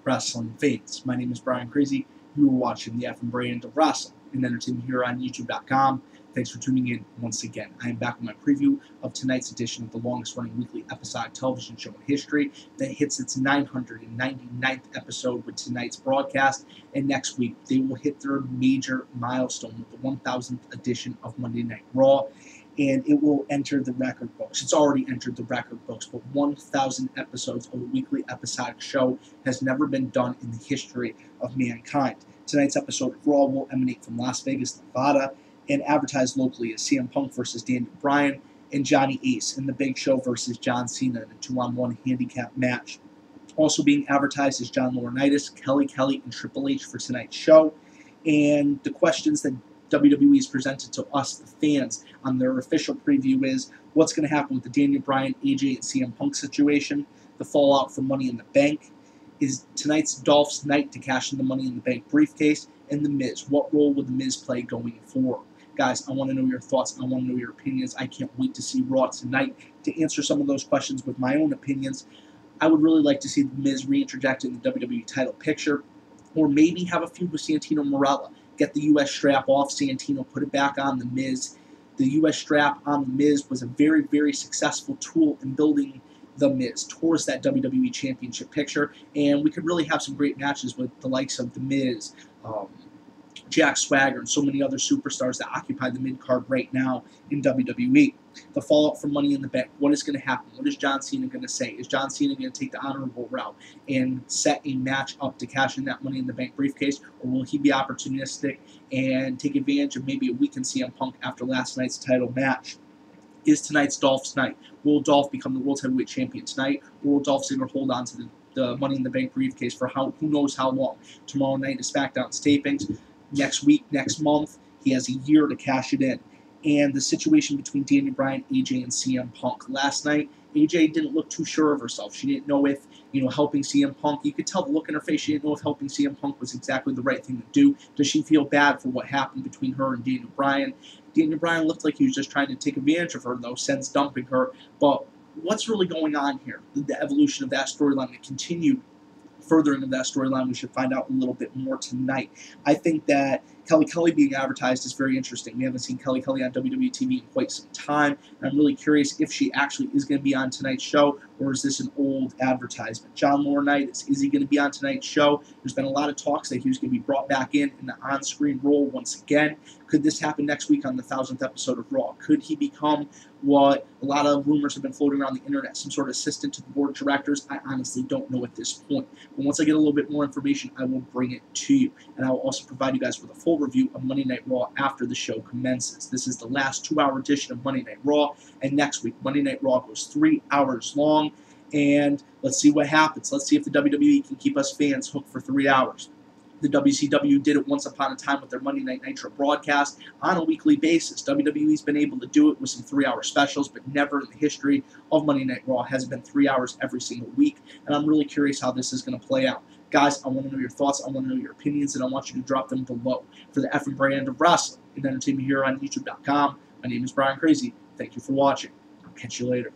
wrestling fans. My name is Brian Crazy. You are watching the F and brand of wrestling and entertainment here on YouTube.com. Thanks for tuning in once again. I am back with my preview of tonight's edition of the longest-running weekly episodic television show in history that hits its 999th episode with tonight's broadcast. And next week, they will hit their major milestone with the 1000th edition of Monday Night Raw. And it will enter the record books. It's already entered the record books, but 1,000 episodes of a weekly episodic show has never been done in the history of mankind. Tonight's episode of Raw will emanate from Las Vegas, Nevada, and advertised locally as CM Punk versus Daniel Bryan and Johnny Ace in the Big Show versus John Cena in a 2-on-1 handicap match. Also being advertised as John Laurinaitis, Kelly Kelly, and Triple H for tonight's show. And the questions that WWE has presented to us, the fans, on their official preview is what's going to happen with the Daniel Bryan, AJ, and CM Punk situation, the fallout from Money in the Bank, is tonight's Dolph's night to cash in the Money in the Bank briefcase, and The Miz. What role would The Miz play going forward? Guys, I want to know your thoughts. I want to know your opinions. I can't wait to see Raw tonight to answer some of those questions with my own opinions. I would really like to see The Miz reinterjected in the WWE title picture, or maybe have a feud with Santino Marella. Get the U.S. strap off Santino, put it back on The Miz. The U.S. strap on The Miz was a very, very successful tool in building The Miz towards that WWE Championship picture, and we could really have some great matches with the likes of The Miz, Jack Swagger, and so many other superstars that occupy the mid-card right now in WWE. The fallout from Money in the Bank. What is going to happen? What is John Cena going to say? Is John Cena going to take the honorable route and set a match up to cash in that Money in the Bank briefcase? Or will he be opportunistic and take advantage of maybe a weakened CM Punk after last night's title match? Is tonight's Dolph's night? Will Dolph become the World Heavyweight Champion tonight? Or will Dolph Ziggler hold on to the Money in the Bank briefcase for who knows how long? Tomorrow night is SmackDown's tapings. Next week, next month, he has a year to cash it in. And the situation between Daniel Bryan, AJ, and CM Punk. Last night, AJ didn't look too sure of herself. She didn't know if, helping CM Punk, you could tell the look in her face, she didn't know if helping CM Punk was exactly the right thing to do. Does she feel bad for what happened between her and Daniel Bryan? Daniel Bryan looked like he was just trying to take advantage of her, though, since dumping her. But what's really going on here? The evolution of that storyline, the continued furthering of that storyline, we should find out a little bit more tonight. I think that Kelly Kelly being advertised is very interesting. We haven't seen Kelly Kelly on WWE TV in quite some time, and I'm really curious if she actually is going to be on tonight's show, or is this an old advertisement? John Laurinaitis, is he going to be on tonight's show? There's been a lot of talks that he was going to be brought back in the on-screen role once again. Could this happen next week on the 1000th episode of Raw? Could he become what a lot of rumors have been floating around the internet, some sort of assistant to the board of directors? I honestly don't know at this point. But once I get a little bit more information, I will bring it to you. And I will also provide you guys with a full review of Monday Night Raw after the show commences. This is the last 2-hour edition of Monday Night Raw, and next week, Monday Night Raw goes 3 hours long, and let's see what happens. Let's see if the WWE can keep us fans hooked for 3 hours. The WCW did it once upon a time with their Monday Night Nitro broadcast on a weekly basis. WWE's been able to do it with some 3-hour specials, but never in the history of Monday Night Raw has it been 3 hours every single week, and I'm really curious how this is going to play out. Guys, I want to know your thoughts, I want to know your opinions, and I want you to drop them below. For the F and brand of wrestling and entertainment here on YouTube.com, my name is Brian Crazy. Thank you for watching. I'll catch you later.